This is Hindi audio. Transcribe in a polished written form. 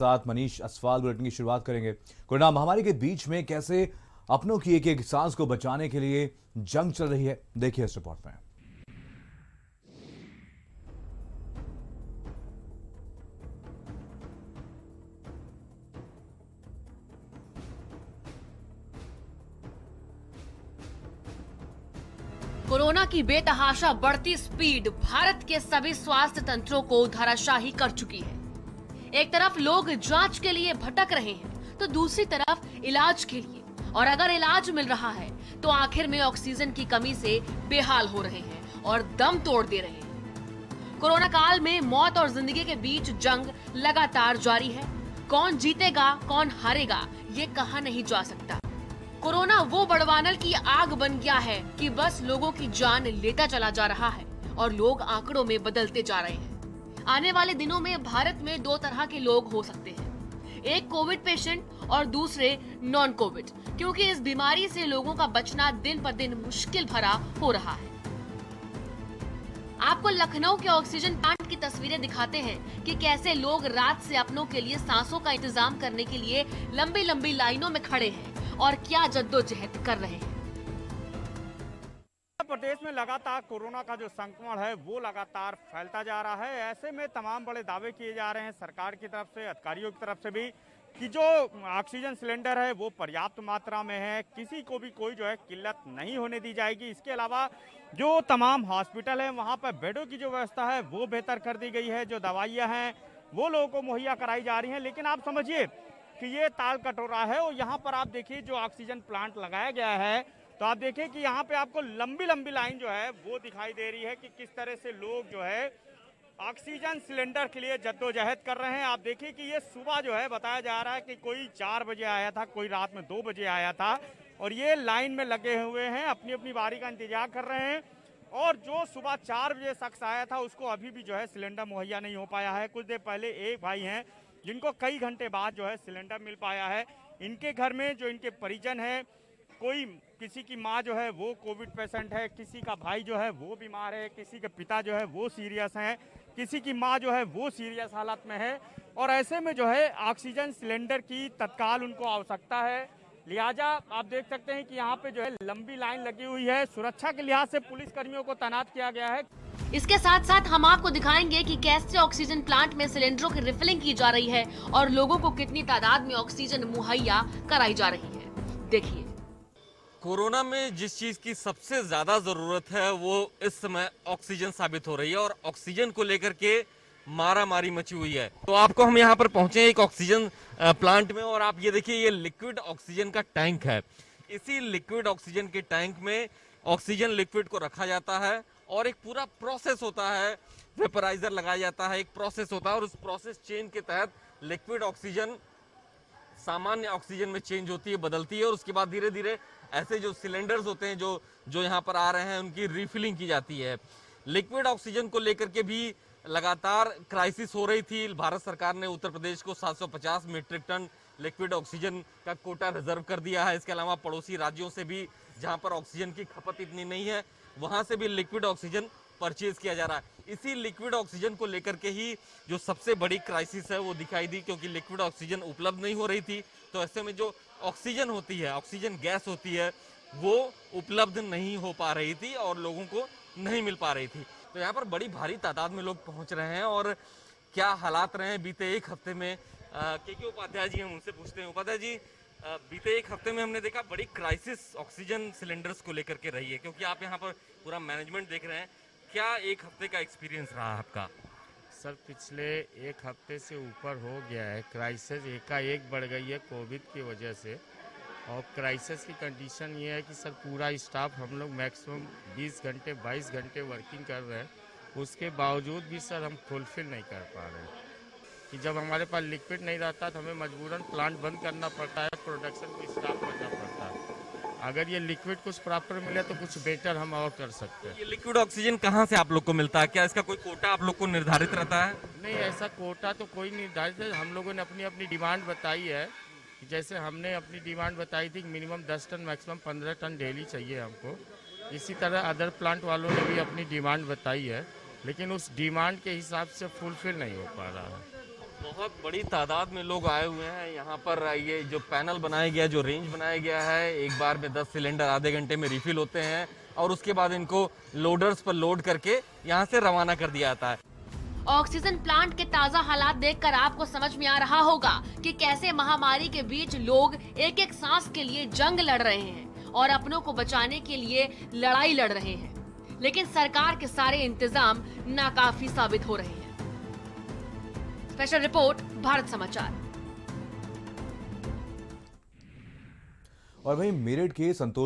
साथ मनीष असवाल बुलेटिन की शुरुआत करेंगे। कोरोना महामारी के बीच में कैसे अपनों की एक एक सांस को बचाने के लिए जंग चल रही है, देखिए इस रिपोर्ट में। कोरोना की बेतहाशा बढ़ती स्पीड भारत के सभी स्वास्थ्य तंत्रों को धराशायी कर चुकी है। एक तरफ लोग जांच के लिए भटक रहे हैं तो दूसरी तरफ इलाज के लिए, और अगर इलाज मिल रहा है तो आखिर में ऑक्सीजन की कमी से बेहाल हो रहे हैं और दम तोड़ दे रहे हैं। कोरोना काल में मौत और जिंदगी के बीच जंग लगातार जारी है। कौन जीतेगा कौन हारेगा ये कहा नहीं जा सकता। कोरोना वो बड़वानल की आग बन गया है कि बस लोगों की जान लेता चला जा रहा है और लोग आंकड़ों में बदलते जा रहे हैं। आने वाले दिनों में भारत में दो तरह के लोग हो सकते हैं, एक कोविड पेशेंट और दूसरे नॉन कोविड, क्योंकि इस बीमारी से लोगों का बचना दिन पर दिन मुश्किल भरा हो रहा है। आपको लखनऊ के ऑक्सीजन प्लांट की तस्वीरें दिखाते हैं कि कैसे लोग रात से अपनों के लिए सांसों का इंतजाम करने के लिए लंबी लंबी लाइनों में खड़े हैं और क्या जद्दोजहद कर रहे हैं। उत्तर प्रदेश में लगातार कोरोना का जो संक्रमण है वो लगातार फैलता जा रहा है। ऐसे में तमाम बड़े दावे किए जा रहे हैं सरकार की तरफ से, अधिकारियों की तरफ से भी, कि जो ऑक्सीजन सिलेंडर है वो पर्याप्त मात्रा में है, किसी को भी कोई जो है किल्लत नहीं होने दी जाएगी। इसके अलावा जो तमाम हॉस्पिटल है वहाँ पर बेडों की जो व्यवस्था है वो बेहतर कर दी गई है, जो दवाइयाँ हैं वो लोगों को मुहैया कराई जा रही हैं। लेकिन आप समझिए कि ये ताल कटोरा है और यहाँ पर आप देखिए जो ऑक्सीजन प्लांट लगाया गया है तो आप देखिए कि यहाँ पे आपको लंबी लंबी लाइन जो है वो दिखाई दे रही है कि किस तरह से लोग जो है ऑक्सीजन सिलेंडर के लिए जद्दोजहद कर रहे हैं। आप देखिए कि ये सुबह जो है बताया जा रहा है कि कोई 4 बजे आया था, कोई रात में 2 बजे आया था और ये लाइन में लगे हुए हैं, अपनी अपनी बारी का इंतजार कर रहे हैं। और जो सुबह 4 बजे शख्स आया था उसको अभी भी जो है सिलेंडर मुहैया नहीं हो पाया है। कुछ देर पहले एक भाई हैं जिनको कई घंटे बाद जो है सिलेंडर मिल पाया है। इनके घर में जो इनके परिजन है, कोई किसी की माँ जो है वो कोविड पेशेंट है, किसी का भाई जो है वो बीमार है, किसी के पिता जो है वो सीरियस हैं, किसी की माँ जो है वो सीरियस हालत में है और ऐसे में जो है ऑक्सीजन सिलेंडर की तत्काल उनको आवश्यकता है। लिहाजा आप देख सकते हैं कि यहाँ पे जो है लंबी लाइन लगी हुई है। सुरक्षा के लिहाज से पुलिस कर्मियों को तैनात किया गया है। इसके साथ साथ हम आपको दिखाएंगे कि कैसे ऑक्सीजन प्लांट में सिलेंडरों की रिफिलिंग की जा रही है और लोगों को कितनी तादाद में ऑक्सीजन मुहैया कराई जा रही है। देखिए, कोरोना में जिस चीज की सबसे ज्यादा जरूरत है वो इस समय ऑक्सीजन साबित हो रही है और ऑक्सीजन को लेकर के मारामारी मची हुई है। तो आपको हम यहाँ पर पहुंचे एक ऑक्सीजन प्लांट में और आप ये देखिए ये लिक्विड ऑक्सीजन का टैंक है। इसी लिक्विड ऑक्सीजन के टैंक में ऑक्सीजन लिक्विड को रखा जाता है और एक पूरा प्रोसेस होता है, वेपराइजर लगाया जाता है, एक प्रोसेस होता है और उस प्रोसेस चेन के तहत लिक्विड ऑक्सीजन सामान्य ऑक्सीजन में चेंज होती है, बदलती है और उसके बाद धीरे धीरे ऐसे जो सिलेंडर्स होते हैं जो यहाँ पर आ रहे हैं उनकी रिफिलिंग की जाती है। लिक्विड ऑक्सीजन को लेकर के भी लगातार क्राइसिस हो रही थी। भारत सरकार ने उत्तर प्रदेश को 750 मीट्रिक टन लिक्विड ऑक्सीजन का कोटा रिजर्व कर दिया है। इसके अलावा पड़ोसी राज्यों से भी जहां पर ऑक्सीजन की खपत इतनी नहीं है वहां से भी लिक्विड ऑक्सीजन परचेज किया जा रहा है। इसी लिक्विड ऑक्सीजन को लेकर के ही जो सबसे बड़ी क्राइसिस है वो दिखाई दी, क्योंकि लिक्विड ऑक्सीजन उपलब्ध नहीं हो रही थी। तो ऐसे में जो ऑक्सीजन होती है, ऑक्सीजन गैस होती है, वो उपलब्ध नहीं हो पा रही थी और लोगों को नहीं मिल पा रही थी। तो यहाँ पर बड़ी भारी तादाद में लोग पहुंच रहे हैं और क्या हालात रहे हैं बीते एक हफ्ते में, के उपाध्याय जी हम उनसे पूछते हैं। उपाध्याय जी, बीते एक हफ्ते में हमने देखा बड़ी क्राइसिस ऑक्सीजन सिलेंडर्स को लेकर के रही है, क्योंकि आप यहाँ पर पूरा मैनेजमेंट देख रहे हैं। क्या एक हफ्ते का एक्सपीरियंस रहा आपका? सर, पिछले एक हफ्ते से ऊपर हो गया है। क्राइसिस एकाएक बढ़ गई है कोविड की वजह से और क्राइसिस की कंडीशन ये है कि सर पूरा स्टाफ हम लोग मैक्सिमम 20 घंटे 22 घंटे वर्किंग कर रहे हैं, उसके बावजूद भी सर हम फुलफिल नहीं कर पा रहे हैं कि जब हमारे पास लिक्विड नहीं रहता तो हमें मजबूरन प्लांट बंद करना पड़ता है, प्रोडक्शन को स्टॉप करना पड़ता है। अगर ये लिक्विड कुछ प्रॉपर मिले तो कुछ बेटर हम और कर सकते हैं। ये लिक्विड ऑक्सीजन कहाँ से आप लोग को मिलता है? क्या इसका कोई कोटा आप लोग को निर्धारित रहता है? नहीं, ऐसा कोटा तो कोई निर्धारित है। हम लोगों ने अपनी अपनी डिमांड बताई है कि जैसे हमने अपनी डिमांड बताई थी कि minimum 10 tonne maximum 15 tonne daily चाहिए हमको। इसी तरह अदर प्लांट वालों ने भी अपनी डिमांड बताई है, लेकिन उस डिमांड के हिसाब से फुलफिल नहीं हो पा रहा है। बहुत बड़ी तादाद में लोग आए हुए हैं यहाँ पर। ये जो पैनल बनाया गया, जो रेंज बनाया गया है, एक बार में 10 सिलेंडर आधे घंटे में रिफिल होते हैं और उसके बाद इनको लोडर्स पर लोड करके यहाँ से रवाना कर दिया जाता है। ऑक्सीजन प्लांट के ताजा हालात देखकर आपको समझ में आ रहा होगा कि कैसे महामारी के बीच लोग एक एक सांस के लिए जंग लड़ रहे हैं और अपनों को बचाने के लिए लड़ाई लड़ रहे हैं, लेकिन सरकार के सारे इंतजाम नाकाफी साबित हो रहे हैं। स्पेशल रिपोर्ट, भारत समाचार। और वहीं मेरठ के संतोष